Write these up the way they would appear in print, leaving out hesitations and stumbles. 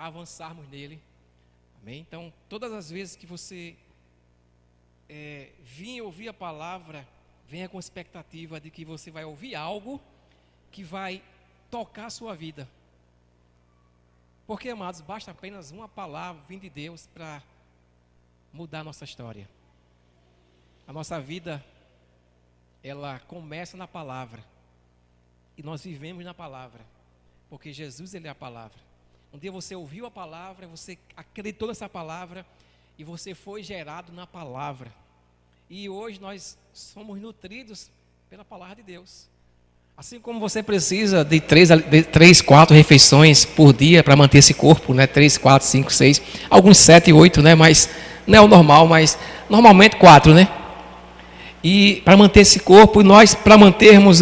para avançarmos nele. Amém? Então, todas as vezes que você vir ouvir a palavra, venha com expectativa de que você vai ouvir algo que vai tocar a sua vida. Porque, amados, basta apenas uma palavra vinda de Deus para mudar a nossa história. A nossa vida, ela começa na palavra. E nós vivemos na palavra. Porque Jesus, ele é a palavra. Um dia você ouviu a palavra, você acreditou nessa palavra e você foi gerado na palavra. E hoje nós somos nutridos pela palavra de Deus. Assim como você precisa de 3, 4 refeições por dia para manter esse corpo, né? 3, 4, 5, 6, alguns 7, 8, né? Mas não é o normal, mas normalmente 4, né? E para manter esse corpo, nós, para mantermos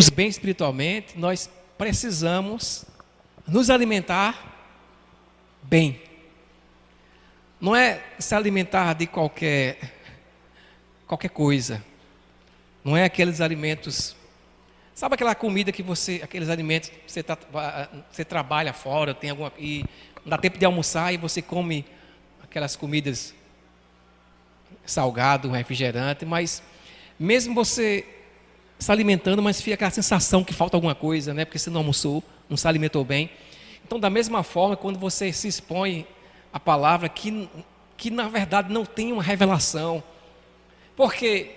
bem espiritualmente, nós precisamos nos alimentar bem. Não é se alimentar de qualquer coisa. Não é aqueles alimentos. Sabe aquela comida que aqueles alimentos que você trabalha fora, e não dá tempo de almoçar e você come aquelas comidas salgado, refrigerante, mas mesmo você se alimentando, mas fica aquela sensação que falta alguma coisa, né? Porque você não almoçou, não se alimentou bem. Então, da mesma forma, quando você se expõe à palavra que na verdade não tem uma revelação, porque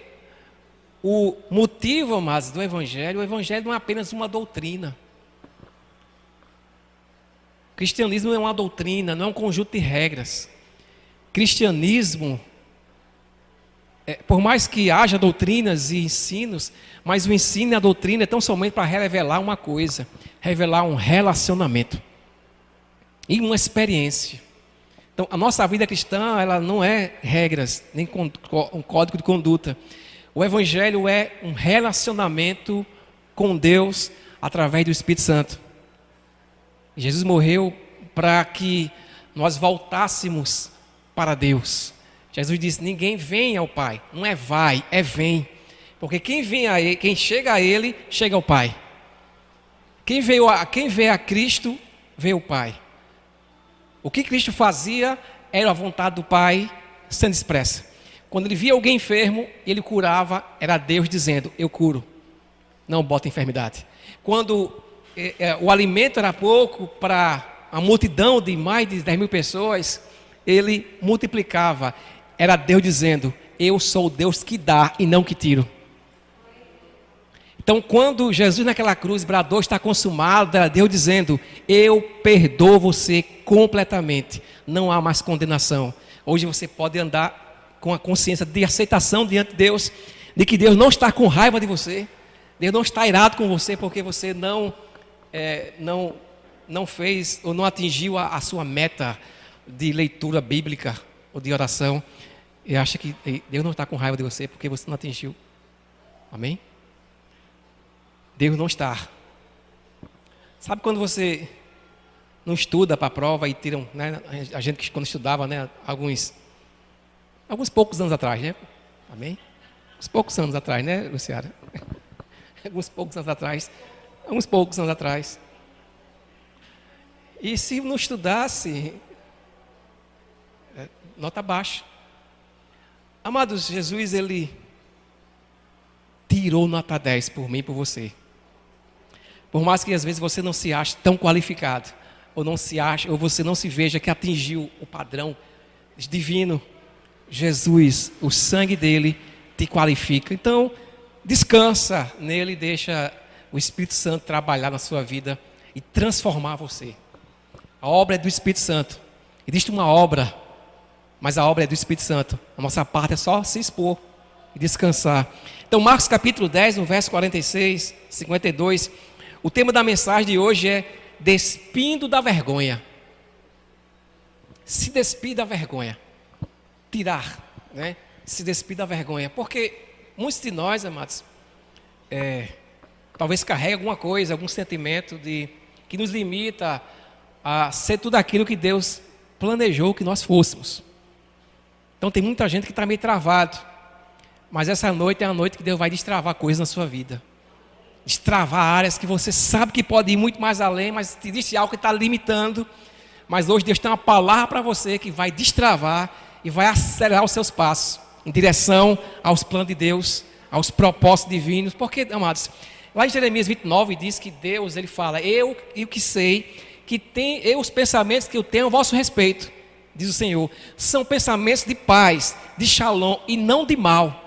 o motivo, amados, do Evangelho, o Evangelho não é apenas uma doutrina. O cristianismo não é uma doutrina, não é um conjunto de regras. Cristianismo, por mais que haja doutrinas e ensinos, mas o ensino e a doutrina é tão somente para revelar uma coisa, revelar um relacionamento e uma experiência. Então, a nossa vida cristã, ela não é regras, nem um código de conduta. O Evangelho é um relacionamento com Deus através do Espírito Santo. Jesus morreu para que nós voltássemos para Deus. Jesus disse: ninguém vem ao Pai, não é vai, é vem. Porque quem chega a Ele, chega ao Pai. Quem vê a Cristo, vê o Pai. O que Cristo fazia era a vontade do Pai sendo expressa. Quando ele via alguém enfermo, ele curava, era Deus dizendo: eu curo, não bota enfermidade. Quando o alimento era pouco para a multidão de mais de 10 mil pessoas, ele multiplicava, era Deus dizendo: eu sou o Deus que dá e não que tiro. Então, quando Jesus naquela cruz bradou: está consumado, era Deus dizendo: eu perdoo você completamente, não há mais condenação. Hoje você pode andar com a consciência de aceitação diante de Deus, de que Deus não está com raiva de você, Deus não está irado com você porque você não fez ou não atingiu a sua meta de leitura bíblica ou de oração, e acha que Deus não está com raiva de você porque você não atingiu. Amém? Deus não está. Sabe quando você não estuda para a prova e tiram, né? A gente que quando estudava, né? Alguns poucos anos atrás, né? Amém? Uns poucos anos atrás, né, Luciana? Alguns poucos anos atrás. E se não estudasse, nota baixa. Amados, Jesus, ele tirou nota 10 por mim e por você. Por mais que às vezes você não se ache tão qualificado, ou você não se veja que atingiu o padrão divino, Jesus, o sangue dele te qualifica. Então, descansa nele, deixa o Espírito Santo trabalhar na sua vida e transformar você. A obra é do Espírito Santo. Existe uma obra, mas a obra é do Espírito Santo. A nossa parte é só se expor e descansar. Então, Marcos capítulo 10, no verso 46, 52, o tema da mensagem de hoje é despindo da vergonha. Se despir da vergonha. Tirar, né? Se despir da vergonha. Porque muitos de nós, amados, talvez carregue alguma coisa, algum sentimento que nos limita a ser tudo aquilo que Deus planejou que nós fôssemos. Então tem muita gente que está meio travado. Mas essa noite é a noite que Deus vai destravar coisas na sua vida. destravar áreas que você sabe que pode ir muito mais além, mas existe algo que está limitando. Mas hoje Deus tem uma palavra para você que vai destravar e vai acelerar os seus passos em direção aos planos de Deus, aos propósitos divinos. Porque, amados, lá em Jeremias 29 diz que Deus, ele fala: eu e o que sei, que tem eu os pensamentos que eu tenho a vosso respeito, diz o Senhor, são pensamentos de paz, de shalom e não de mal.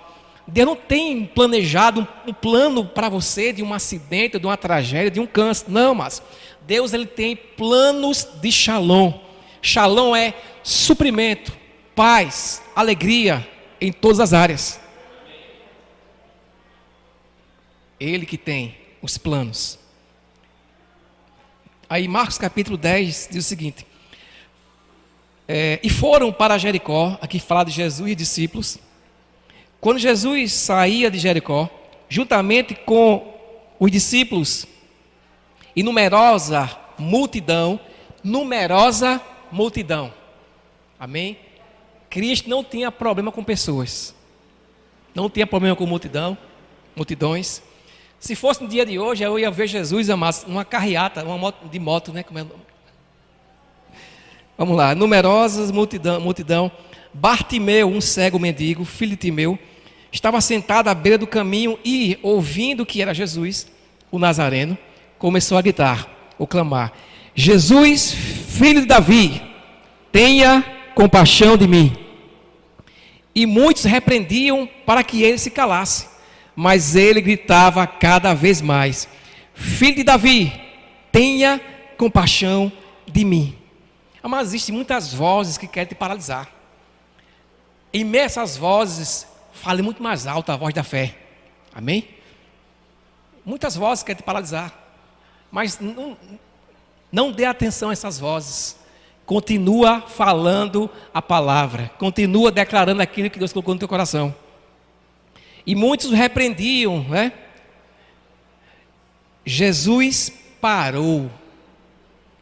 Deus não tem planejado um plano para você de um acidente, de uma tragédia, de um câncer. Não, mas Deus, ele tem planos de shalom. Shalom é suprimento, paz, alegria em todas as áreas. Ele que tem os planos. Aí Marcos capítulo 10 diz o seguinte: e foram para Jericó, aqui fala de Jesus e discípulos. Quando Jesus saía de Jericó, juntamente com os discípulos e numerosa multidão, amém? Cristo não tinha problema com pessoas, não tinha problema com multidões. Se fosse no dia de hoje, eu ia ver Jesus, amados, numa carreata, de moto, né? Vamos lá, numerosas multidão. Bartimeu, um cego mendigo, filho de Timeu, estava sentado à beira do caminho e, ouvindo que era Jesus, o Nazareno, começou a gritar, ou clamar: Jesus, filho de Davi, tenha compaixão de mim. E muitos repreendiam para que ele se calasse, mas ele gritava cada vez mais: Filho de Davi, tenha compaixão de mim. Mas existem muitas vozes que querem te paralisar. Em meio a essas vozes, fale muito mais alto a voz da fé. Amém? Muitas vozes querem te paralisar. Mas não dê atenção a essas vozes. Continua falando a palavra. Continua declarando aquilo que Deus colocou no teu coração. E muitos repreendiam, né? Jesus parou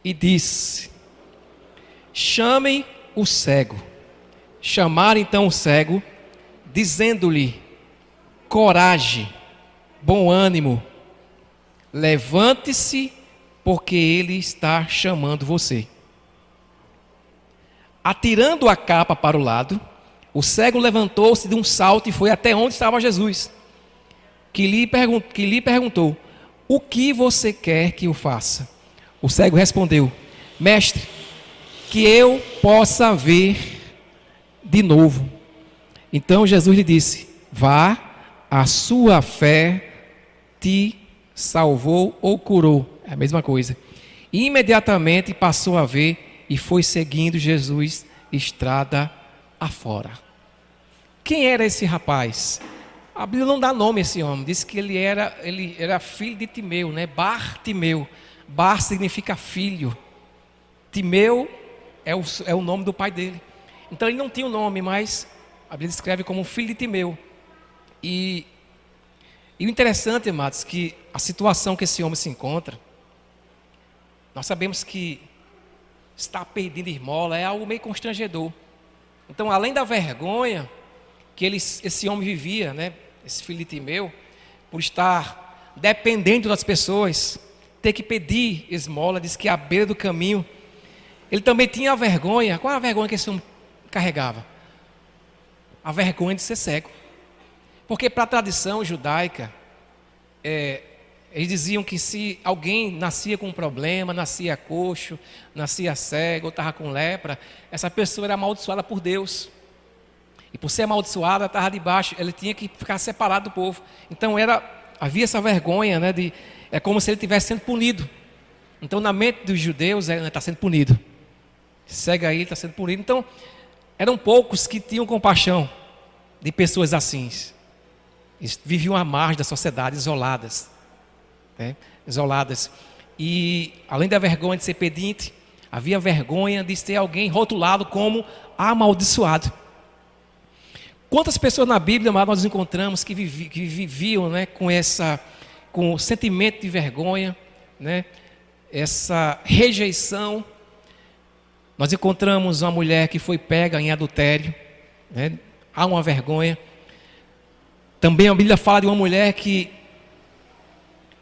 e disse: chamem o cego. Chamaram então o cego, dizendo-lhe: coragem, bom ânimo, levante-se, porque ele está chamando você. Atirando a capa para o lado, o cego levantou-se de um salto e foi até onde estava Jesus, que lhe perguntou: o que você quer que eu faça? O cego respondeu: mestre, que eu possa ver de novo. Então Jesus lhe disse: vá, a sua fé te salvou ou curou. É a mesma coisa. E imediatamente passou a ver e foi seguindo Jesus estrada afora. Quem era esse rapaz? A Bíblia não dá nome a esse homem. Diz que ele era filho de Timeu, né? Bartimeu. Bar significa filho. Timeu é o nome do pai dele. Então ele não tinha o nome, mas a Bíblia descreve como filho de Timeu. E o interessante, amados, que a situação que esse homem se encontra, nós sabemos que estar pedindo esmola é algo meio constrangedor. Então, além da vergonha que esse homem vivia, né, esse filho de Timeu, por estar dependendo das pessoas, ter que pedir esmola, diz que à beira do caminho, ele também tinha a vergonha. Qual é a vergonha que esse homem carregava? A vergonha de ser cego. Porque para a tradição judaica, eles diziam que se alguém nascia com um problema, nascia coxo, nascia cego, ou estava com lepra, essa pessoa era amaldiçoada por Deus. E por ser amaldiçoada, estava debaixo, ele tinha que ficar separado do povo. Então havia essa vergonha, né, é como se ele estivesse sendo punido. Então na mente dos judeus, ele está sendo punido. Cega aí, está sendo punido. Então, eram poucos que tinham compaixão de pessoas assim. Eles viviam à margem da sociedade, isoladas. Né? Isoladas. E, além da vergonha de ser pedinte, havia vergonha de ser alguém rotulado como amaldiçoado. Quantas pessoas na Bíblia nós encontramos que viviam, né, com o sentimento de vergonha, né, essa rejeição. Nós encontramos uma mulher que foi pega em adultério, né? Há uma vergonha. Também a Bíblia fala de uma mulher que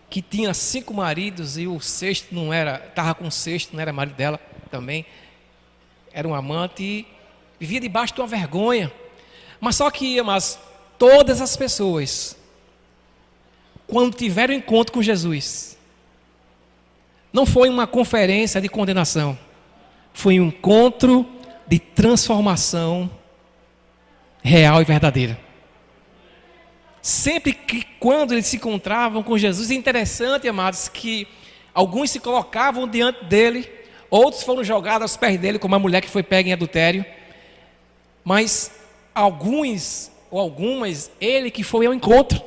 que tinha 5 maridos e o sexto não era, estava com o sexto, não era marido dela também, era um amante e vivia debaixo de uma vergonha. Mas só que, mas todas as pessoas, quando tiveram encontro com Jesus, não foi uma conferência de condenação, foi um encontro de transformação real e verdadeira. Sempre que, quando eles se encontravam com Jesus, é interessante, amados, que alguns se colocavam diante dele, outros foram jogados aos pés dele, como a mulher que foi pega em adultério, mas alguns ou algumas, ele que foi ao encontro,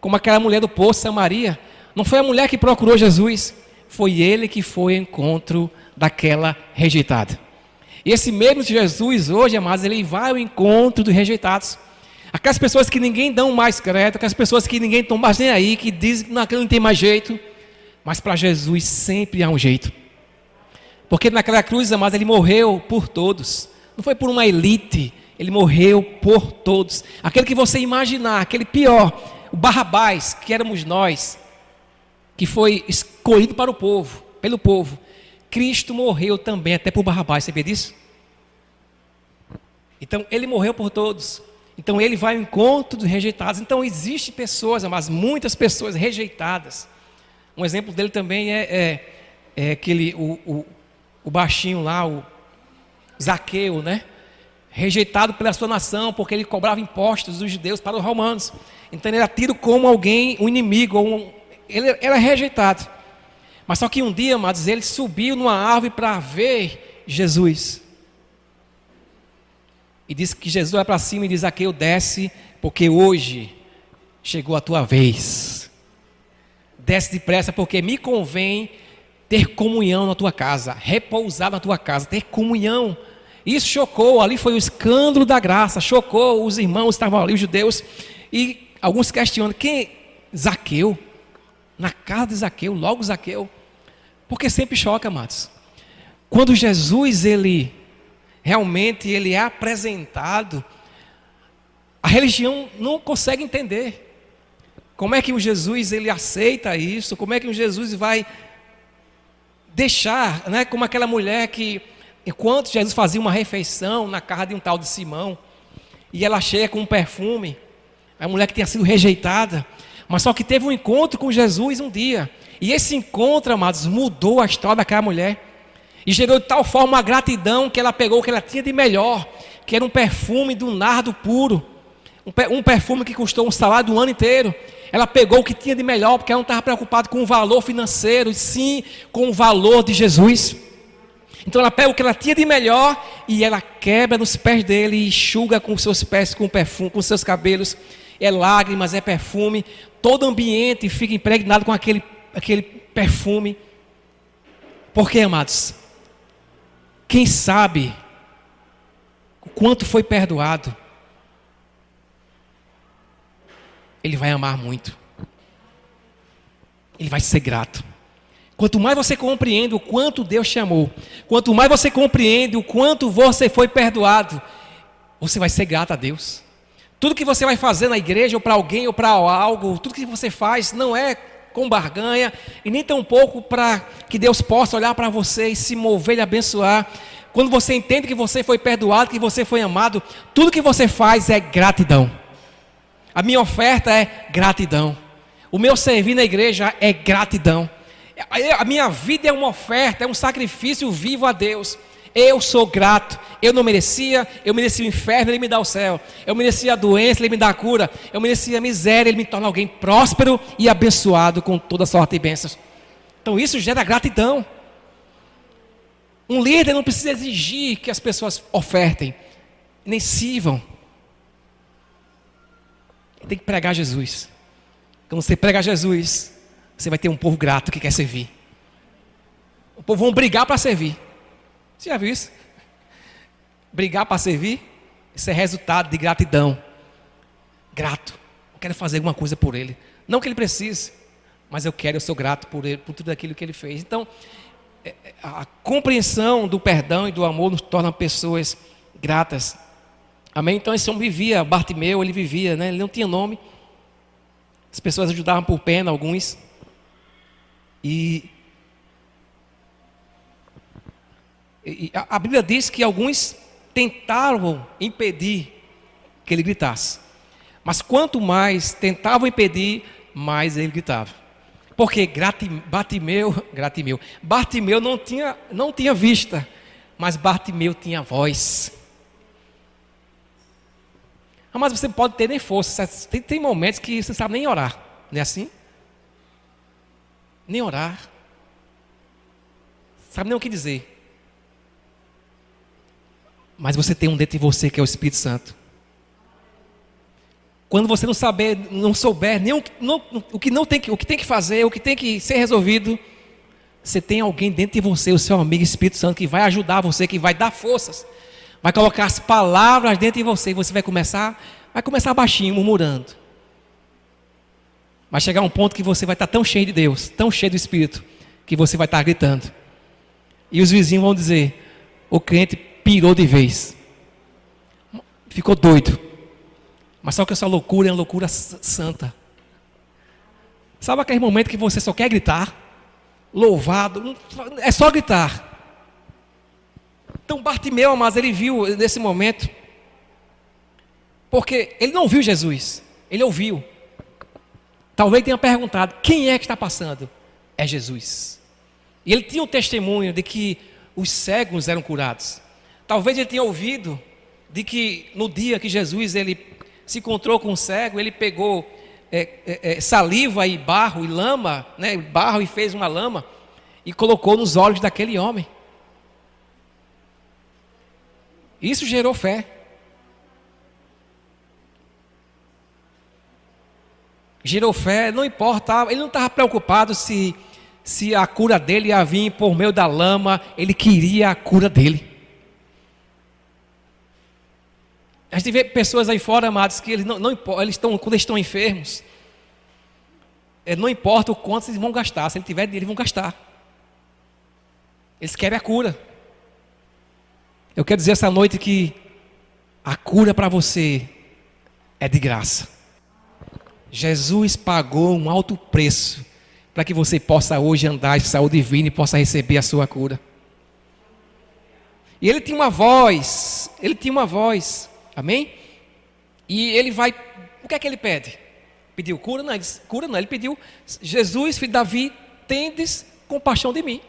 como aquela mulher do poço, Samaria. Não foi a mulher que procurou Jesus, foi ele que foi ao encontro daquela rejeitada. E esse mesmo Jesus hoje, amados, ele vai ao encontro dos rejeitados. Aquelas pessoas que ninguém dá mais crédito, aquelas pessoas que ninguém toma mais nem aí, que dizem que naquilo não tem mais jeito, mas para Jesus sempre há um jeito. Porque naquela cruz, amados, ele morreu por todos. Não foi por uma elite, ele morreu por todos. Aquele que você imaginar, aquele pior, o Barrabás, que éramos nós, que foi escolhido para o povo, pelo povo. Cristo morreu também até por Barrabás, sabia disso? Então, ele morreu por todos. Então, ele vai ao encontro dos rejeitados. Então, existem pessoas, mas muitas pessoas rejeitadas. Um exemplo dele também é aquele, o baixinho lá, o Zaqueu, né? Rejeitado pela sua nação, porque ele cobrava impostos dos judeus para os romanos. Então, ele era tido como alguém, um inimigo, ele era rejeitado. Mas só que um dia, amados, ele subiu numa árvore para ver Jesus. E disse que Jesus vai para cima e diz: Zaqueu, desce, porque hoje chegou a tua vez. Desce depressa, porque me convém ter comunhão na tua casa, repousar na tua casa, ter comunhão. Isso chocou, ali foi o escândalo da graça, chocou os irmãos que estavam ali, os judeus. E alguns questionam: quem? Zaqueu? Na casa de Zaqueu, logo Zaqueu. Porque sempre choca, amados. Quando Jesus, ele realmente é apresentado, a religião não consegue entender. Como é que o Jesus, ele aceita isso? Como é que o Jesus vai deixar, né? Como aquela mulher que, enquanto Jesus fazia uma refeição na casa de um tal de Simão, e ela chega com um perfume, a mulher que tinha sido rejeitada, mas só que teve um encontro com Jesus um dia. E esse encontro, amados, mudou a história daquela mulher. E gerou de tal forma a gratidão que ela pegou o que ela tinha de melhor, que era um perfume do nardo puro. Um perfume que custou um salário do ano inteiro. Ela pegou o que tinha de melhor, porque ela não estava preocupada com o valor financeiro, e sim com o valor de Jesus. Então ela pega o que ela tinha de melhor e ela quebra nos pés dele e enxuga com seus pés com perfume, com seus cabelos. É lágrimas, é perfume. Todo o ambiente fica impregnado com aquele perfume. Porque, amados, quem sabe o quanto foi perdoado, ele vai amar muito. Ele vai ser grato. Quanto mais você compreende o quanto Deus te amou, quanto mais você compreende o quanto você foi perdoado, você vai ser grato a Deus. Tudo que você vai fazer na igreja, ou para alguém, ou para algo, tudo que você faz não é com barganha, e nem tampouco para que Deus possa olhar para você e se mover e abençoar. Quando você entende que você foi perdoado, que você foi amado, tudo que você faz é gratidão. A minha oferta é gratidão. O meu servir na igreja é gratidão. A minha vida é uma oferta, é um sacrifício vivo a Deus. Eu sou grato. Eu não merecia, eu merecia o inferno, Ele me dá o céu. Eu merecia a doença, Ele me dá a cura. Eu merecia a miséria, Ele me torna alguém próspero e abençoado com toda sorte e bênçãos. Então isso gera gratidão. Um líder não precisa exigir que as pessoas ofertem, nem sirvam. Tem que pregar Jesus. Quando você prega Jesus, você vai ter um povo grato que quer servir. O povo vão brigar para servir. Você já viu isso? Brigar para servir, isso é resultado de gratidão. Grato. Eu quero fazer alguma coisa por ele. Não que ele precise, mas eu sou grato por ele, por tudo aquilo que ele fez. Então, a compreensão do perdão e do amor nos torna pessoas gratas. Amém? Então esse homem vivia, Bartimeu, ele vivia, né? Ele não tinha nome. As pessoas ajudavam por pena, alguns. E, a Bíblia diz que alguns tentaram impedir que ele gritasse. Mas quanto mais tentavam impedir, mais ele gritava. Porque Bartimeu não tinha vista, mas Bartimeu tinha voz. Mas você pode ter nem força. Tem momentos que você não sabe nem orar. Não é assim? Nem orar. Sabe nem o que dizer. Mas você tem um dentro de você que é o Espírito Santo. Quando você não souber nem o que tem que fazer, o que tem que ser resolvido, você tem alguém dentro de você, o seu amigo Espírito Santo, que vai ajudar você, que vai dar forças, vai colocar as palavras dentro de você, e você vai começar baixinho, murmurando. Vai chegar um ponto que você vai estar tão cheio de Deus, tão cheio do Espírito, que você vai estar gritando. E os vizinhos vão dizer: o crente pirou de vez, ficou doido. Mas só que essa loucura é uma loucura santa. Sabe aquele momento que você só quer gritar? Louvado, é só gritar. Então Bartimeu, mas ele viu nesse momento, porque ele não viu Jesus, ele ouviu. Talvez tenha perguntado: quem é que está passando? É Jesus. E ele tinha um testemunho de que os cegos eram curados. Talvez ele tenha ouvido de que no dia que Jesus ele se encontrou com um cego, ele pegou saliva e barro e lama, né, barro, e fez uma lama e colocou nos olhos daquele homem. Isso gerou fé. Gerou fé, não importa, ele não estava preocupado se a cura dele ia vir por meio da lama, ele queria a cura dele. A gente vê pessoas aí fora, amados, que eles quando eles estão enfermos, não importa o quanto eles vão gastar, se ele tiver dinheiro, eles vão gastar. Eles querem a cura. Eu quero dizer essa noite que a cura para você é de graça. Jesus pagou um alto preço para que você possa hoje andar em saúde divina e possa receber a sua cura. E ele tinha uma voz, amém? E ele vai, o que é que ele pede? Pediu cura? Não, ele pediu: Jesus, filho de Davi, tendes compaixão de mim.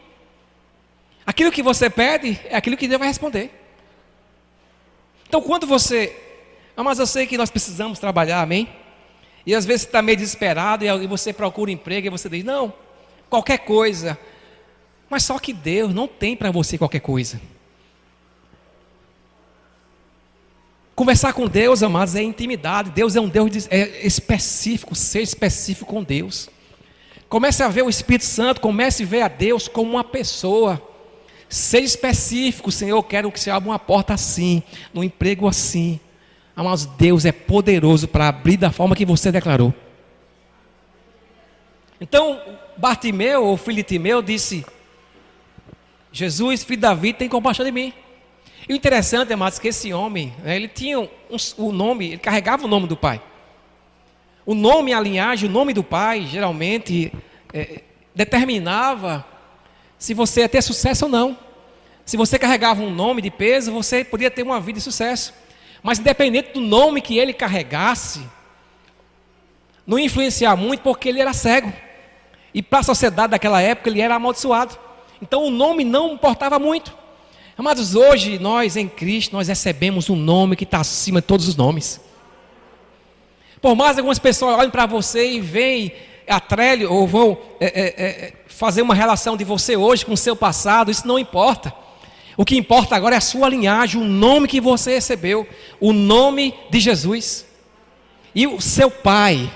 Aquilo que você pede é aquilo que Deus vai responder. Então quando mas eu sei que nós precisamos trabalhar, amém? E às vezes você está meio desesperado e você procura emprego e você diz: não, qualquer coisa. Mas só que Deus não tem para você qualquer coisa. Conversar com Deus, amados, é intimidade. Deus é um Deus específico, ser específico com Deus. Comece a ver o Espírito Santo, comece a ver a Deus como uma pessoa. Seja específico: Senhor, eu quero que você abra uma porta assim, no emprego assim. Amados, Deus é poderoso para abrir da forma que você declarou. Então, Bartimeu, ou filho de Timeu, disse: Jesus, filho de Davi, tem compaixão de mim. E o interessante, amados, que esse homem, ele tinha o nome, ele carregava o nome do pai. O nome, a linhagem, o nome do pai, geralmente, determinava se você ia ter sucesso ou não. Se você carregava um nome de peso, você podia ter uma vida de sucesso. Mas independente do nome que ele carregasse, não influenciava muito, porque ele era cego. E para a sociedade daquela época, ele era amaldiçoado. Então o nome não importava muito. Amados, hoje nós em Cristo, nós recebemos um nome que está acima de todos os nomes. Por mais algumas pessoas olhem para você e veem atrelho, ou vão fazer uma relação de você hoje com o seu passado, isso não importa. O que importa agora é a sua linhagem, o nome que você recebeu, o nome de Jesus. E o seu pai,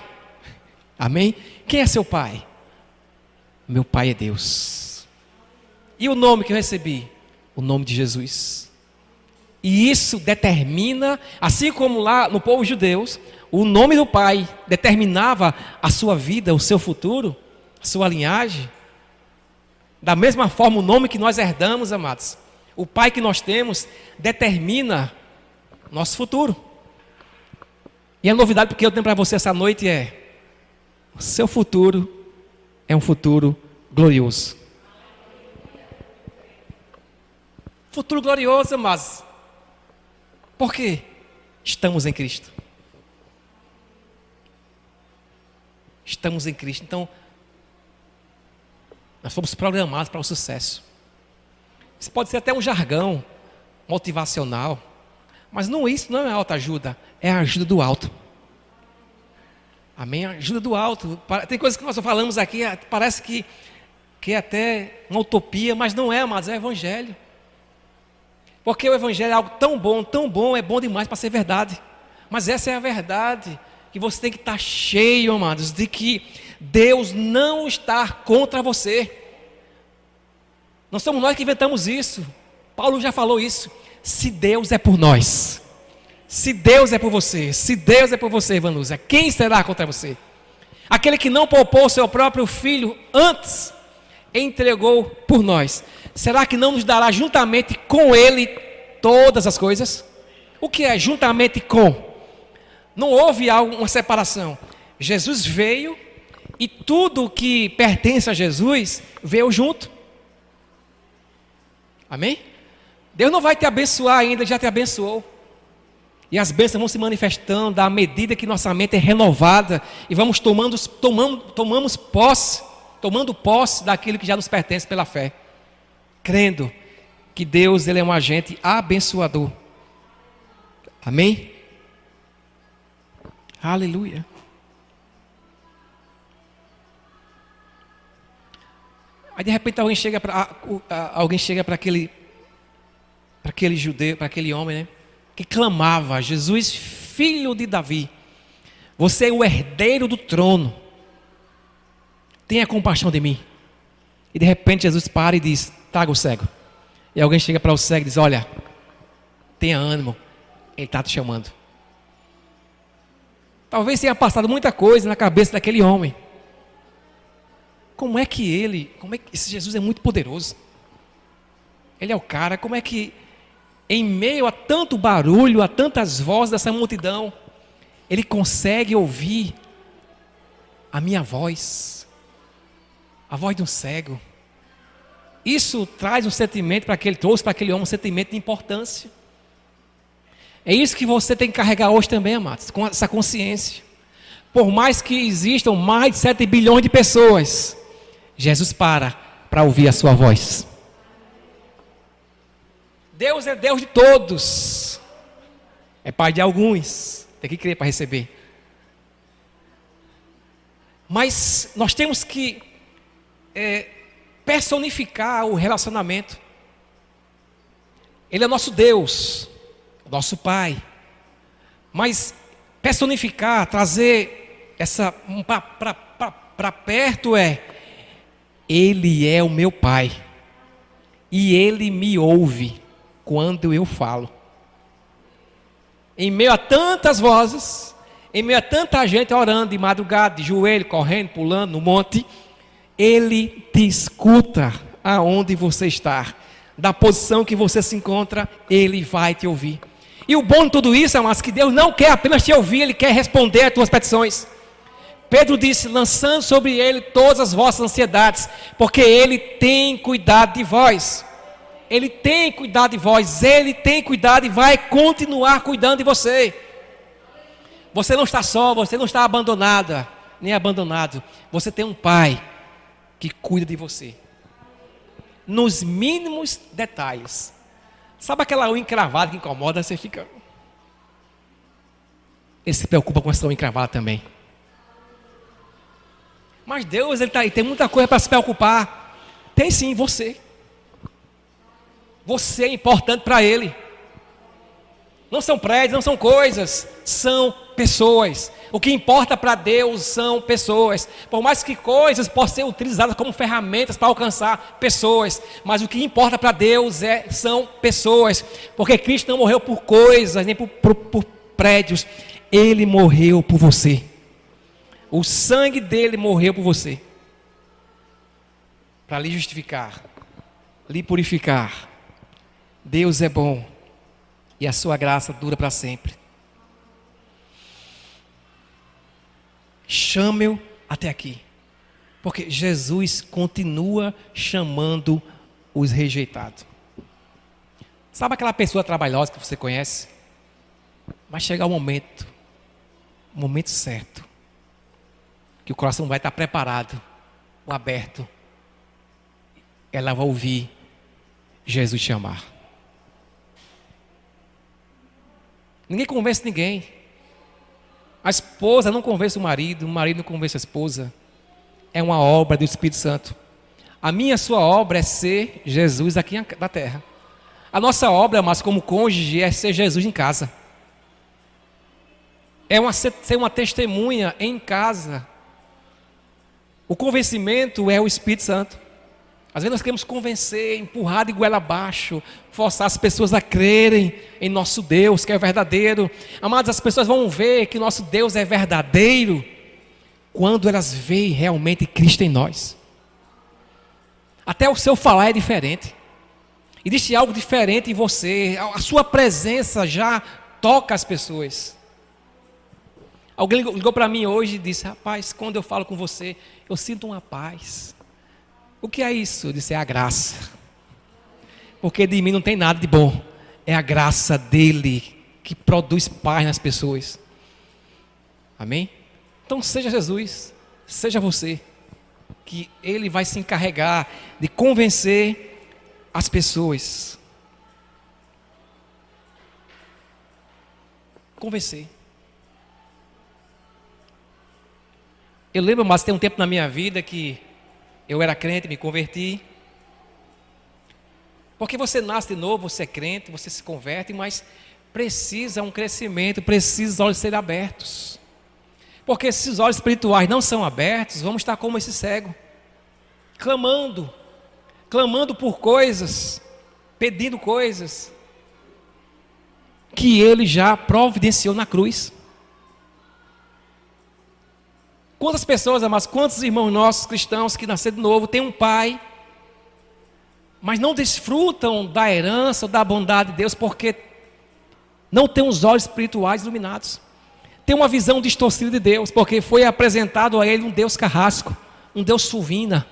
amém? Quem é seu pai? Meu pai é Deus. E o nome que eu recebi? O nome de Jesus. E isso determina, assim como lá no povo judeu, o nome do pai determinava a sua vida, o seu futuro, a sua linhagem. Da mesma forma, o nome que nós herdamos, amados, o pai que nós temos, determina nosso futuro. E a novidade que eu tenho para você essa noite é: o seu futuro é um futuro glorioso. Futuro glorioso, mas por quê? Estamos em Cristo. Estamos em Cristo. Então, nós fomos programados para o sucesso. Isso pode ser até um jargão motivacional, mas isso não é autoajuda, é a ajuda do alto. Amém? A ajuda do alto. Tem coisas que nós falamos aqui, parece que é até uma utopia, mas não é, mas é o Evangelho. Porque o Evangelho é algo tão bom, é bom demais para ser verdade. Mas essa é a verdade, que você tem que estar cheio, amados, de que Deus não está contra você. Não somos nós que inventamos isso. Paulo já falou isso. Se Deus é por nós, se Deus é por você, se Deus é por você, Vanusa, quem será contra você? Aquele que não poupou o seu próprio filho, antes entregou por nós, será que não nos dará juntamente com ele todas as coisas? O que é juntamente com? Não houve uma separação. Jesus veio e tudo que pertence a Jesus veio junto. Amém? Deus não vai te abençoar ainda, já te abençoou. E as bênçãos vão se manifestando à medida que nossa mente é renovada e vamos tomando posse daquilo que já nos pertence pela fé, crendo que Deus, ele é um agente abençoador. Amém? Aleluia. Aí de repente alguém chega para aquele judeu, para aquele homem, né, que clamava: Jesus, filho de Davi, você é o herdeiro do trono, tenha compaixão de mim. E de repente Jesus para e diz: traga o cego. E alguém chega para o cego e diz: olha, tenha ânimo, ele está te chamando. Talvez tenha passado muita coisa na cabeça daquele homem. Como é que esse Jesus é muito poderoso? Ele é o cara, como é que em meio a tanto barulho, a tantas vozes dessa multidão, ele consegue ouvir a minha voz, a voz de um cego? Isso traz um sentimento trouxe para aquele homem um sentimento de importância. É isso que você tem que carregar hoje também, amados, com essa consciência. Por mais que existam mais de 7 bilhões de pessoas, Jesus para ouvir a sua voz. Deus é Deus de todos, é Pai de alguns, tem que crer para receber. Mas nós temos que personificar o relacionamento. Ele é nosso Deus, nosso Pai. Mas personificar, trazer essa para perto Ele é o meu Pai e Ele me ouve quando eu falo. Em meio a tantas vozes, em meio a tanta gente orando de madrugada, de joelho, correndo, pulando no monte, Ele te escuta aonde você está, da posição que você se encontra, Ele vai te ouvir. E o bom de tudo isso, amados, que Deus não quer apenas te ouvir, Ele quer responder às tuas petições. Pedro disse: lançando sobre Ele todas as vossas ansiedades, porque Ele tem cuidado de vós. Ele tem cuidado de vós, Ele tem cuidado e vai continuar cuidando de você. Você não está só, você não está abandonada, nem abandonado. Você tem um Pai que cuida de você, nos mínimos detalhes. Sabe aquela unha encravada que incomoda? Você fica... Ele se preocupa com essa unha encravada também. Mas Deus, Ele está aí, tem muita coisa para se preocupar. Tem sim, você. Você é importante para Ele. Não são prédios, não são coisas, são pessoas. O que importa para Deus são pessoas. Por mais que coisas possam ser utilizadas como ferramentas para alcançar pessoas, mas o que importa para Deus são pessoas. Porque Cristo não morreu por coisas, nem por prédios. Ele morreu por você. O sangue dele morreu por você, para lhe justificar, lhe purificar. Deus é bom e a sua graça dura para sempre. Chame-o até aqui, Porque Jesus continua chamando os rejeitados. Sabe aquela pessoa trabalhosa que você conhece? Vai chegar o momento certo, que o coração vai estar preparado, ou aberto. Ela vai ouvir Jesus chamar. Ninguém convence ninguém. A esposa não convence o marido não convence a esposa. É uma obra do Espírito Santo. A minha e a sua obra é ser Jesus aqui na terra. A nossa obra, mas como cônjuge, é ser Jesus em casa. É ser uma testemunha em casa. O convencimento é o Espírito Santo. Às vezes nós queremos convencer, empurrar de goela abaixo, forçar as pessoas a crerem em nosso Deus, que é verdadeiro. Amados, as pessoas vão ver que nosso Deus é verdadeiro quando elas veem realmente Cristo em nós. Até o seu falar é diferente. Existe algo diferente em você. A sua presença já toca as pessoas. Alguém ligou para mim hoje e disse: rapaz, quando eu falo com você, eu sinto uma paz. O que é isso? Eu disse: é a graça. Porque de mim não tem nada de bom. É a graça dele que produz paz nas pessoas. Amém? Então seja Jesus, seja você, que ele vai se encarregar de convencer as pessoas. Convencer. Eu lembro, mas tem um tempo na minha vida que eu era crente, me converti. Porque você nasce de novo, você é crente, você se converte, mas precisa um crescimento, precisa os olhos serem abertos. Porque se os olhos espirituais não são abertos, vamos estar como esse cego, clamando por coisas, pedindo coisas que ele já providenciou na cruz. Quantas pessoas, amados, quantos irmãos nossos cristãos que nasceram de novo, têm um pai, mas não desfrutam da herança ou da bondade de Deus, porque não têm os olhos espirituais iluminados. Tem uma visão distorcida de Deus, porque foi apresentado a ele um Deus carrasco, um Deus suvina.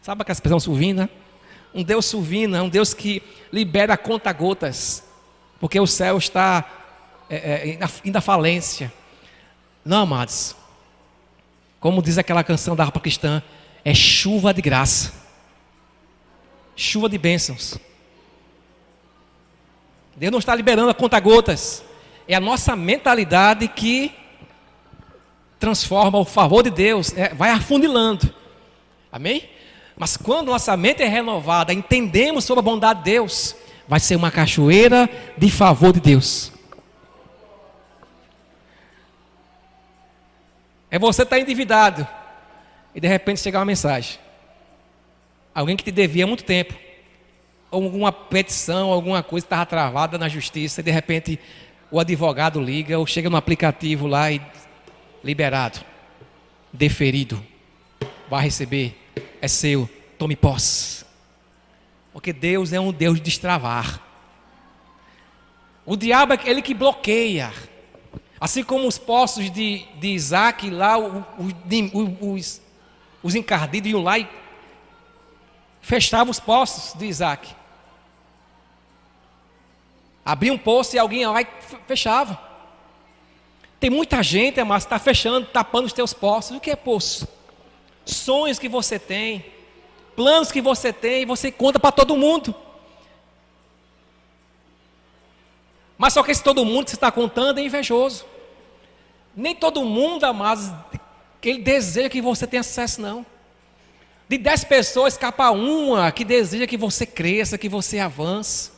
Sabe aquela expressão suvina? Um Deus suvina, um Deus que libera conta-gotas, porque o céu está indo à falência. Não, amados, como diz aquela canção da harpa cristã, é chuva de graça, chuva de bênçãos. Deus não está liberando a conta-gotas. É a nossa mentalidade que transforma o favor de Deus, vai afunilando. Amém? Mas quando nossa mente é renovada, entendemos sobre a bondade de Deus, vai ser uma cachoeira de favor de Deus. É você estar endividado e de repente chegar uma mensagem. Alguém que te devia há muito tempo, ou alguma petição, alguma coisa estava travada na justiça, e de repente o advogado liga, ou chega no aplicativo lá e liberado, deferido, vai receber, é seu, tome posse. Porque Deus é um Deus de destravar. O diabo é ele que bloqueia. Assim como os poços de Isaac lá, os encardidos iam lá e fechavam os poços de Isaac. Abria um poço e alguém ia lá e fechava. Tem muita gente, mas está fechando, tapando os teus poços. O que é poço? Sonhos que você tem, planos que você tem, e você conta para todo mundo. Mas só que esse todo mundo que você está contando é invejoso. Nem todo mundo, amados, ele deseja que você tenha sucesso, não. De 10 pessoas, escapa uma que deseja que você cresça, que você avance.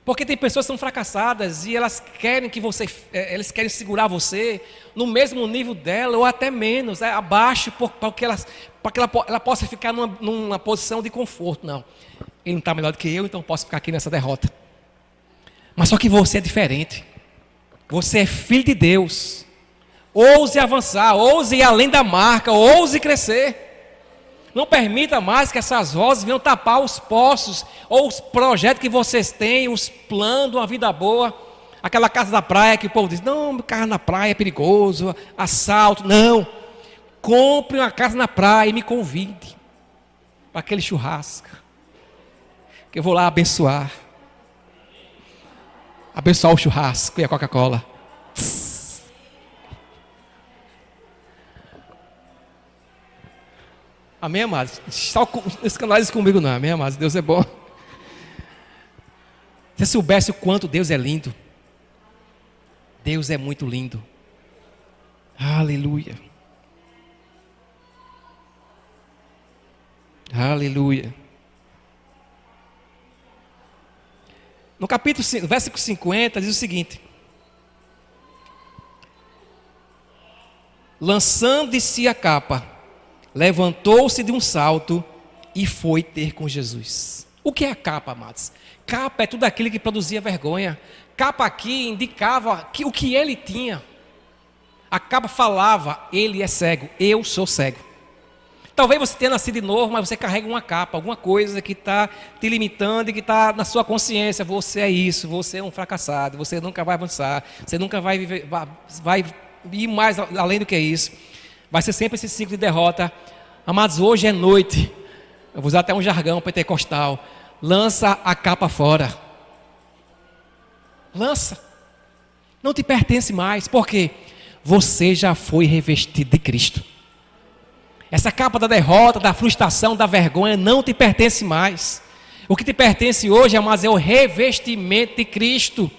Porque tem pessoas que são fracassadas e elas querem eles querem segurar você no mesmo nível dela ou até menos, abaixo, para que ela possa ficar numa posição de conforto. Não, ele não está melhor do que eu, então posso ficar aqui nessa derrota. Mas só que você é diferente. Você é filho de Deus. Ouse avançar, ouse ir além da marca, ouse crescer. Não permita mais que essas vozes venham tapar os poços ou os projetos que vocês têm, os planos de uma vida boa. Aquela casa da praia que o povo diz, não, casa na praia é perigoso, assalto. Não, compre uma casa na praia e me convide para aquele churrasco, que eu vou lá abençoar o churrasco e a Coca-Cola. Amém, amados? Não escandalize comigo não, amém, amados? Deus é bom. Se você soubesse o quanto Deus é lindo. Deus é muito lindo. Aleluia. Aleluia. No capítulo 5, versículo 50, diz o seguinte: lançando de si a capa, levantou-se de um salto e foi ter com Jesus. O que é a capa, amados? Capa é tudo aquilo que produzia vergonha. Capa aqui indicava o que ele tinha. A capa falava, ele é cego, eu sou cego. Talvez você tenha nascido de novo, mas você carrega uma capa, alguma coisa que está te limitando e que está na sua consciência. Você é isso, você é um fracassado, você nunca vai avançar, você nunca vai viver, vai ir mais além do que isso. Vai ser sempre esse ciclo de derrota. Amados, hoje é noite. Eu vou usar até um jargão pentecostal. Lança a capa fora. Lança. Não te pertence mais. Por quê? Você já foi revestido de Cristo. Essa capa da derrota, da frustração, da vergonha não te pertence mais. O que te pertence hoje, amados, é o revestimento de Cristo.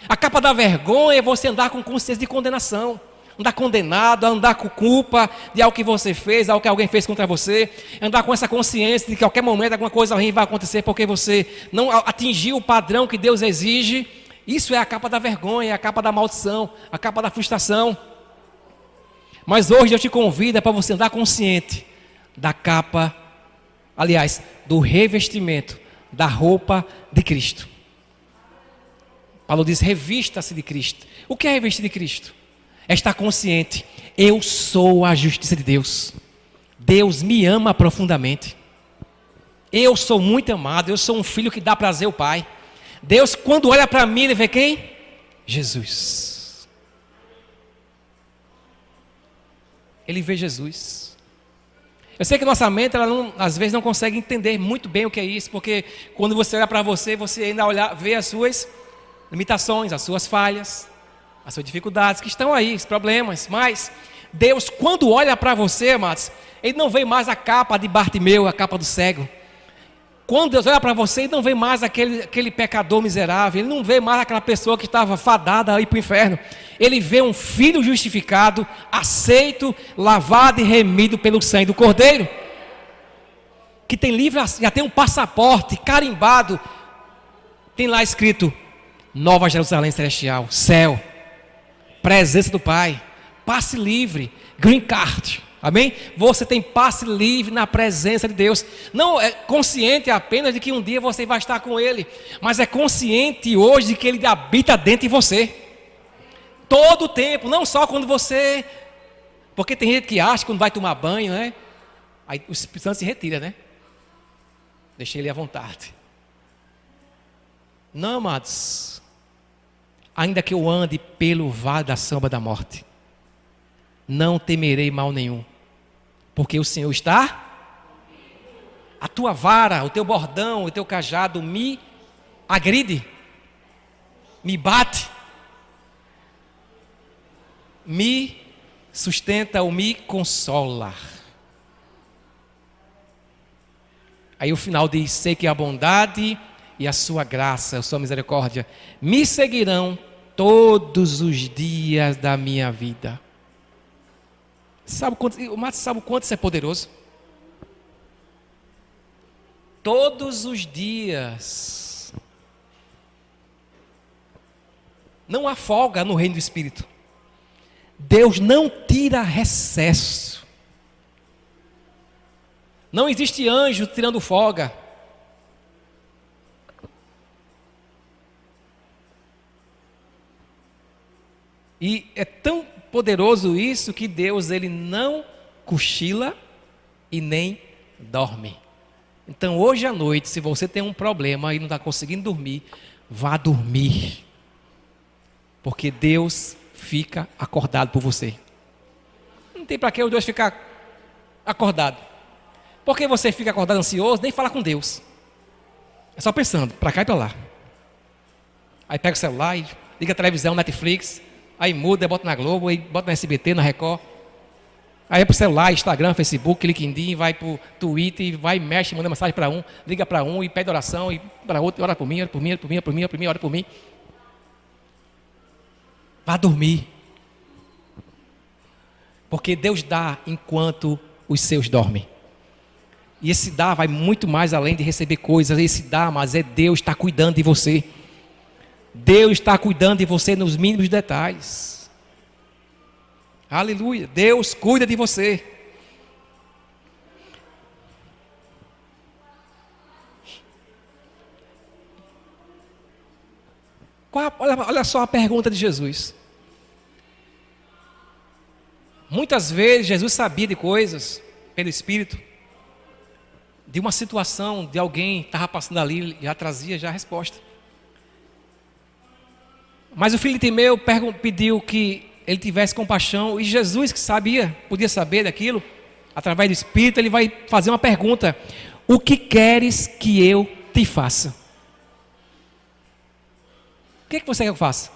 A capa da vergonha é você andar com consciência de condenação. Andar condenado, andar com culpa de algo que você fez, algo que alguém fez contra você. Andar com essa consciência de que a qualquer momento alguma coisa ruim vai acontecer porque você não atingiu o padrão que Deus exige. Isso é a capa da vergonha, a capa da maldição, a capa da frustração. Mas hoje eu te convido para você andar consciente da capa, aliás, do revestimento, da roupa de Cristo. Paulo diz, revista-se de Cristo. O que é revestir de Cristo? É estar consciente, eu sou a justiça de Deus. Deus me ama profundamente. Eu sou muito amado, eu sou um filho que dá prazer ao Pai. Deus, quando olha para mim, ele vê quem? Jesus. Ele vê Jesus. Eu sei que nossa mente, às vezes não consegue entender muito bem o que é isso, porque quando você olha para você, você ainda vê as suas limitações, as suas falhas, as suas dificuldades que estão aí, os problemas. Mas Deus, quando olha para você, amados, Ele não vê mais a capa de Bartimeu, a capa do cego. Quando Deus olha para você, Ele não vê mais aquele pecador miserável. Ele não vê mais aquela pessoa que estava fadada a ir para o inferno. Ele vê um filho justificado, aceito, lavado e remido pelo sangue do Cordeiro, que tem livre, já tem um passaporte carimbado. Tem lá escrito Nova Jerusalém Celestial, céu, presença do Pai, passe livre, green card. Amém? Você tem passe livre na presença de Deus. Não é consciente apenas de que um dia você vai estar com Ele, mas é consciente hoje de que Ele habita dentro de você. Todo o tempo, não só quando você... Porque tem gente que acha que quando vai tomar banho, né? Aí o Espírito Santo se retira, né? Deixa Ele à vontade. Não, amados. Ainda que eu ande pelo vale da sombra da morte, não temerei mal nenhum. Porque o Senhor está, a tua vara, o teu bordão, o teu cajado me agride, me bate, me sustenta ou me consola. Aí o final diz, sei que a bondade e a sua graça, a sua misericórdia, me seguirão todos os dias da minha vida. O Márcio sabe o quanto isso é poderoso? Todos os dias. Não há folga no reino do Espírito. Deus não tira recesso. Não existe anjo tirando folga. E é tão poderoso isso que Deus, Ele não cochila e nem dorme. Então hoje à noite, se você tem um problema e não está conseguindo dormir, vá dormir. Porque Deus fica acordado por você. Não tem para que os dois ficar acordados. Porque você fica acordado ansioso, nem fala com Deus. É só pensando, para cá e para lá. Aí pega o celular, e liga a televisão, Netflix, aí muda, bota na Globo, aí bota na SBT, na Record. Aí é pro celular, Instagram, Facebook, LinkedIn, vai pro Twitter, vai, mexe, manda mensagem para um, liga para um e pede oração, e para outro, ora por mim, ora por mim, ora por mim, ora por mim, ora por mim, ora por mim. Vá dormir. Porque Deus dá enquanto os seus dormem. E esse dar vai muito mais além de receber coisas. Esse dar, mas é Deus está cuidando de você. Deus está cuidando de você nos mínimos detalhes. Aleluia. Deus cuida de você. Olha só a pergunta de Jesus. Muitas vezes Jesus sabia de coisas pelo Espírito, de uma situação, de alguém que estava passando ali, já trazia já a resposta. Mas o filho de Timeu pediu que ele tivesse compaixão, e Jesus, que sabia, podia saber daquilo, através do Espírito, ele vai fazer uma pergunta: o que queres que eu te faça? O que é que você quer que eu faça?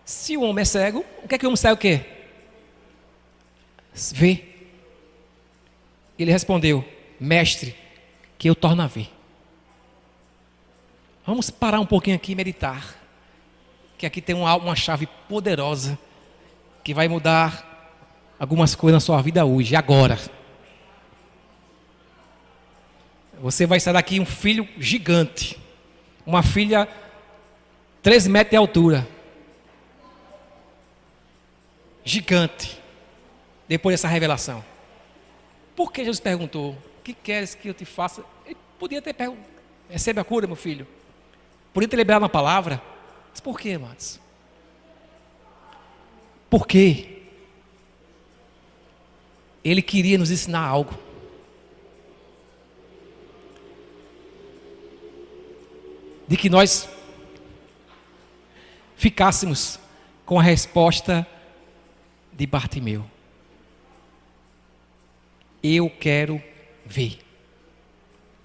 Se o homem é cego, o que é que o homem cego quer? Vê. Ele respondeu: mestre, que eu torno a ver. Vamos parar um pouquinho aqui e meditar, que aqui tem uma chave poderosa, que vai mudar algumas coisas na sua vida hoje, agora. Você vai sair daqui um filho gigante, uma filha 3 metros de altura, gigante, depois dessa revelação. Por que Jesus perguntou: o que queres que eu te faça? Ele podia ter perguntado: recebe a cura, meu filho. Podia ter liberado uma palavra. Mas por que, amados? Por quê? Ele queria nos ensinar algo. De que nós ficássemos com a resposta de Bartimeu: eu quero ver.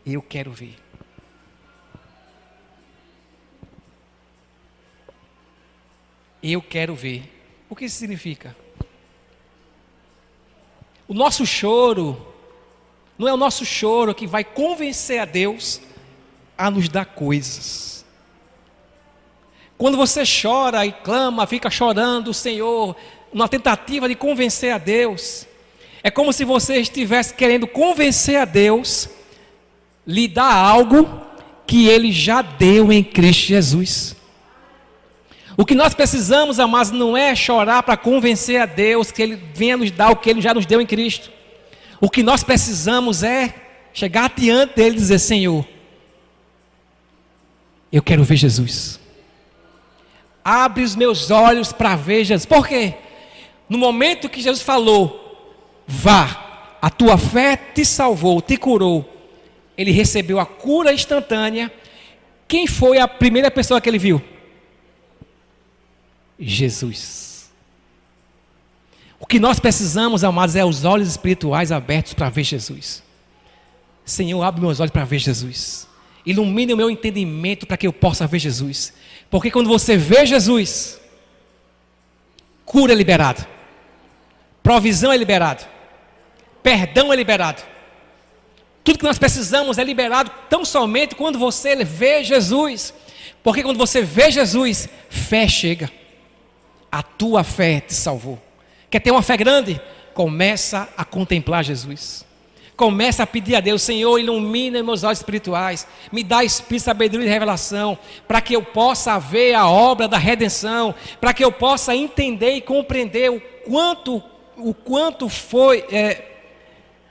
Eu quero ver. Eu quero ver. O que isso significa? O nosso choro não é o nosso choro que vai convencer a Deus a nos dar coisas. Quando você chora e clama, fica chorando o Senhor, numa tentativa de convencer a Deus, é como se você estivesse querendo convencer a Deus, lhe dar algo que Ele já deu em Cristo Jesus. O que nós precisamos, amados, não é chorar para convencer a Deus que Ele venha nos dar o que Ele já nos deu em Cristo. O que nós precisamos é chegar diante dEle e dizer: Senhor, eu quero ver Jesus. Abre os meus olhos para ver Jesus. Por quê? No momento que Jesus falou: vá, a tua fé te salvou, te curou, ele recebeu a cura instantânea. Quem foi a primeira pessoa que ele viu? Jesus. O que nós precisamos, amados, é os olhos espirituais abertos para ver Jesus. Senhor, abre meus olhos para ver Jesus. Ilumine o meu entendimento para que eu possa ver Jesus. Porque quando você vê Jesus, cura é liberado, provisão é liberado, perdão é liberado. Tudo que nós precisamos é liberado tão somente quando você vê Jesus. Porque quando você vê Jesus, fé chega. A tua fé te salvou. Quer ter uma fé grande? Começa a contemplar Jesus. Começa a pedir a Deus: Senhor, ilumina meus olhos espirituais, me dá espírito, sabedoria e revelação, para que eu possa ver a obra da redenção, para que eu possa entender e compreender o quanto foi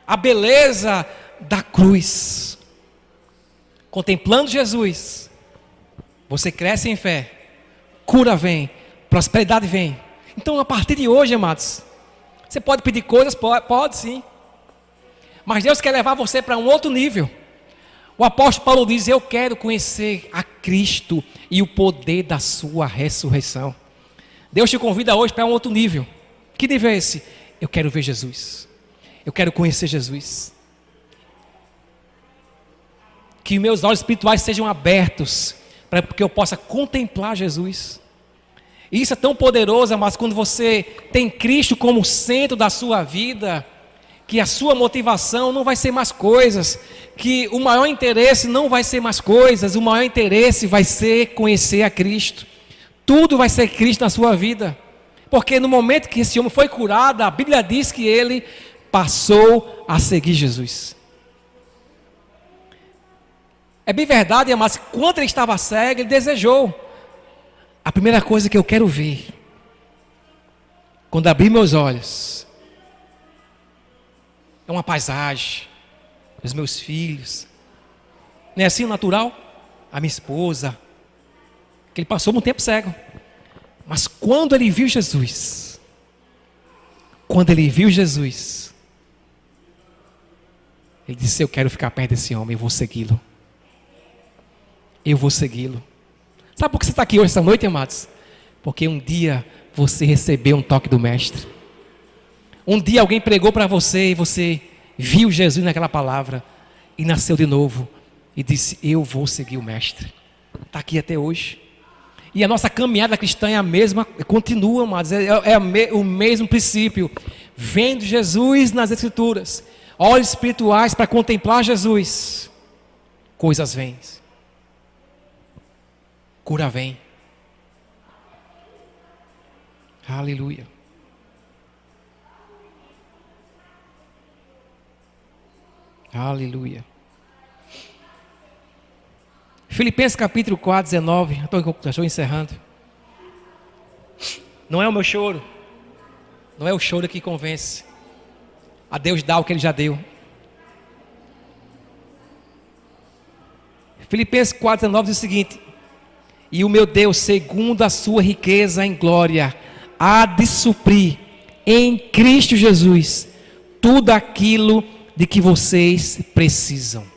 a beleza da cruz. Contemplando Jesus, você cresce em fé, cura vem, prosperidade vem. Então, a partir de hoje, amados, você pode pedir coisas? Pode sim. Mas Deus quer levar você para um outro nível. O apóstolo Paulo diz: eu quero conhecer a Cristo e o poder da sua ressurreição. Deus te convida hoje para um outro nível. Que nível é esse? Eu quero ver Jesus. Eu quero conhecer Jesus. Que meus olhos espirituais sejam abertos para que eu possa contemplar Jesus. E isso é tão poderoso, mas quando você tem Cristo como centro da sua vida, que a sua motivação não vai ser mais coisas, que o maior interesse não vai ser mais coisas, o maior interesse vai ser conhecer a Cristo. Tudo vai ser Cristo na sua vida. Porque no momento que esse homem foi curado, a Bíblia diz que ele passou a seguir Jesus. É bem verdade, mas quando ele estava cego, ele desejou. A primeira coisa que eu quero ver, quando abrir meus olhos, é uma paisagem, os meus filhos. Não é assim o natural? A minha esposa, que ele passou um tempo cego. Mas quando ele viu Jesus, ele disse: eu quero ficar perto desse homem, eu vou segui-lo. Eu vou segui-lo. Sabe por que você está aqui hoje, essa noite, amados? Porque um dia você recebeu um toque do Mestre. Um dia alguém pregou para você e você viu Jesus naquela palavra e nasceu de novo e disse: eu vou seguir o Mestre. Está aqui até hoje. E a nossa caminhada cristã é a mesma, continua, amados, o mesmo princípio. Vendo Jesus nas Escrituras, olhos espirituais para contemplar Jesus, coisas vêm. Cura vem. Aleluia. Aleluia. Filipenses capítulo 4, 19. Estou encerrando. Não é o meu choro. Não é o choro que convence. A Deus dá o que Ele já deu. Filipenses 4, 19 diz o seguinte: e o meu Deus, segundo a sua riqueza em glória, há de suprir em Cristo Jesus tudo aquilo de que vocês precisam.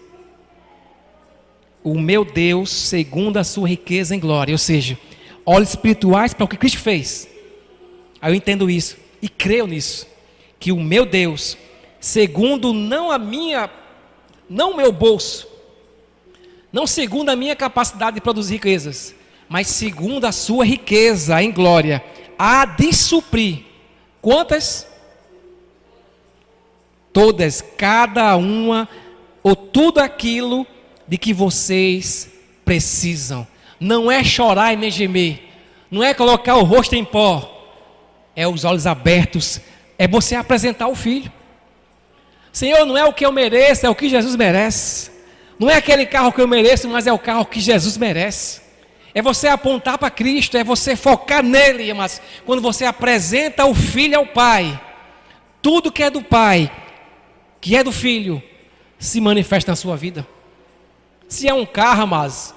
O meu Deus, segundo a sua riqueza em glória, ou seja, olhos espirituais para o que Cristo fez. Aí eu entendo isso e creio nisso, que o meu Deus, segundo não o meu bolso, não segundo a minha capacidade de produzir riquezas, mas segundo a sua riqueza em glória, há de suprir. Quantas? Todas, cada uma, ou tudo aquilo de que vocês precisam. Não é chorar e nem gemer, não é colocar o rosto em pó, é os olhos abertos, é você apresentar o Filho. Senhor, não é o que eu mereço, é o que Jesus merece. Não é aquele carro que eu mereço, mas é o carro que Jesus merece. É você apontar para Cristo, é você focar nele. Mas quando você apresenta o Filho ao Pai, tudo que é do Pai, que é do Filho, se manifesta na sua vida. Se é um carro, mas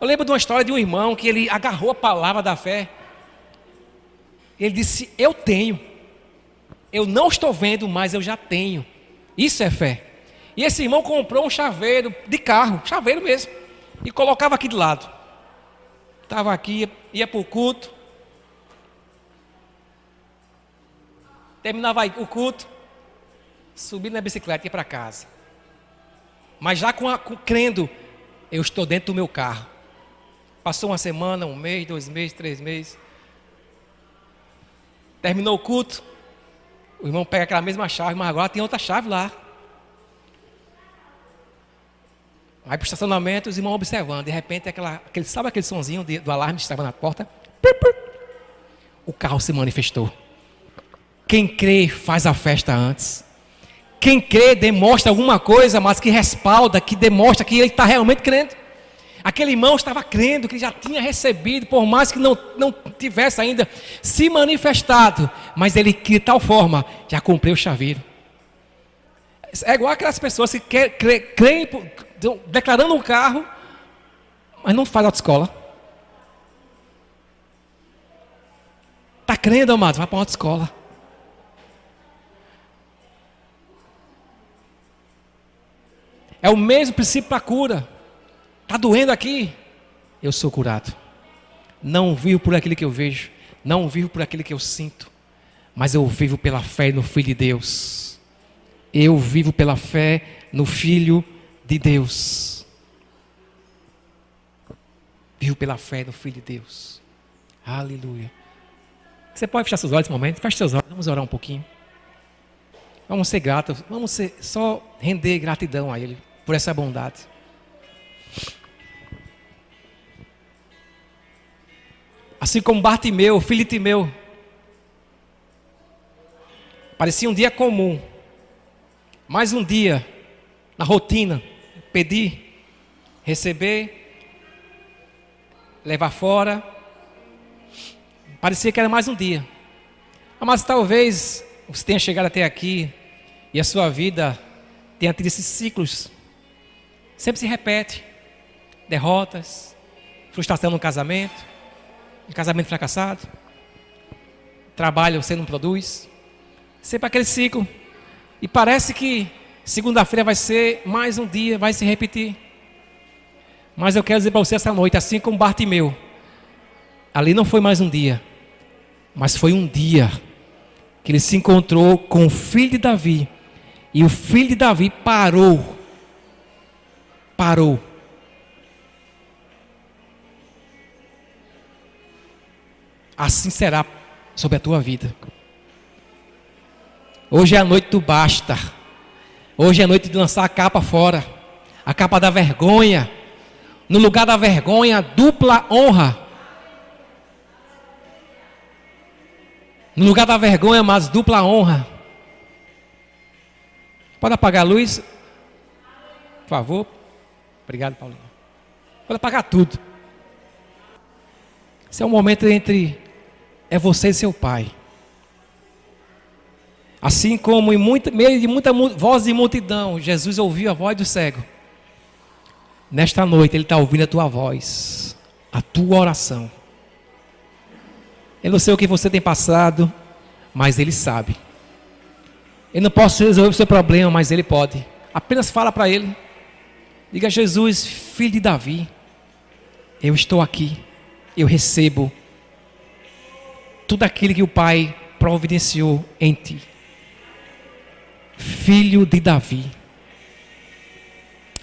eu lembro de uma história de um irmão que ele agarrou a palavra da fé. Ele disse: eu tenho. Eu não estou vendo, mas eu já tenho. Isso é fé. E esse irmão comprou um chaveiro de carro, chaveiro mesmo, e colocava aqui de lado. Estava aqui, ia para o culto, terminava o culto, subia na bicicleta e ia para casa. Mas já crendo, eu estou dentro do meu carro. Passou uma semana, um mês, 2 meses, 3 meses. Terminou o culto, o irmão pega aquela mesma chave, mas agora tem outra chave lá. Vai para o estacionamento, os irmãos observando. De repente, sabe aquele sonzinho do alarme que estava na porta? O carro se manifestou. Quem crê faz a festa antes. Quem crê demonstra alguma coisa, mas que respalda, que demonstra que ele está realmente crendo. Aquele irmão estava crendo que já tinha recebido, por mais que não tivesse ainda se manifestado. Mas ele, de tal forma, já comprei o chaveiro. É igual aquelas pessoas que creem, declarando um carro, mas não faz autoescola. Está crendo, amado? Vai para uma autoescola. É o mesmo princípio para a cura. Está doendo aqui? Eu sou curado. Não vivo por aquilo que eu vejo. Não vivo por aquilo que eu sinto, mas eu vivo pela fé no Filho de Deus. Eu vivo pela fé no Filho de Deus. Vivo pela fé no Filho de Deus. Aleluia. Você pode fechar seus olhos nesse momento? Feche seus olhos, vamos orar um pouquinho. Vamos ser gratos, só render gratidão a Ele por essa bondade. Assim como Bartimeu, filho de Timeu, parecia um dia comum, mais um dia na rotina, pedir, receber, levar fora, parecia que era mais um dia. Mas talvez você tenha chegado até aqui e a sua vida tenha tido esses ciclos, sempre se repete, derrotas, frustração no casamento, um casamento fracassado, trabalho você não produz, sempre aquele ciclo, e parece que segunda-feira vai ser mais um dia, vai se repetir. Mas eu quero dizer para você essa noite, assim como Bartimeu, ali não foi mais um dia, mas foi um dia que ele se encontrou com o filho de Davi, e o filho de Davi parou. Assim será sobre a tua vida. Hoje é a noite do basta. Hoje é a noite de lançar a capa fora. A capa da vergonha. No lugar da vergonha, dupla honra. No lugar da vergonha, mas dupla honra. Pode apagar a luz? Por favor. Obrigado, Paulinho. Pode apagar tudo. Esse é um momento entre você e seu pai. Assim como em meio de muita voz de multidão, Jesus ouviu a voz do cego. Nesta noite Ele está ouvindo a tua voz, a tua oração. Eu não sei o que você tem passado, mas Ele sabe. Eu não posso resolver o seu problema, mas Ele pode. Apenas fala para Ele. Diga: Jesus, filho de Davi, eu estou aqui, eu recebo tudo aquilo que o Pai providenciou em ti. Filho de Davi.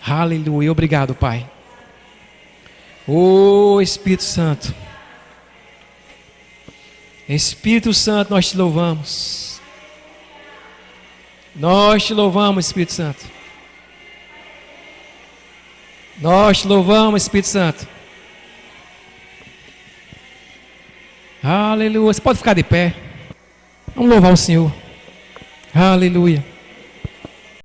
Aleluia, obrigado, Pai. Oh Espírito Santo. Espírito Santo, nós te louvamos. Nós te louvamos, Espírito Santo. Nós te louvamos, Espírito Santo. Aleluia. Você pode ficar de pé. Vamos louvar o Senhor. Aleluia.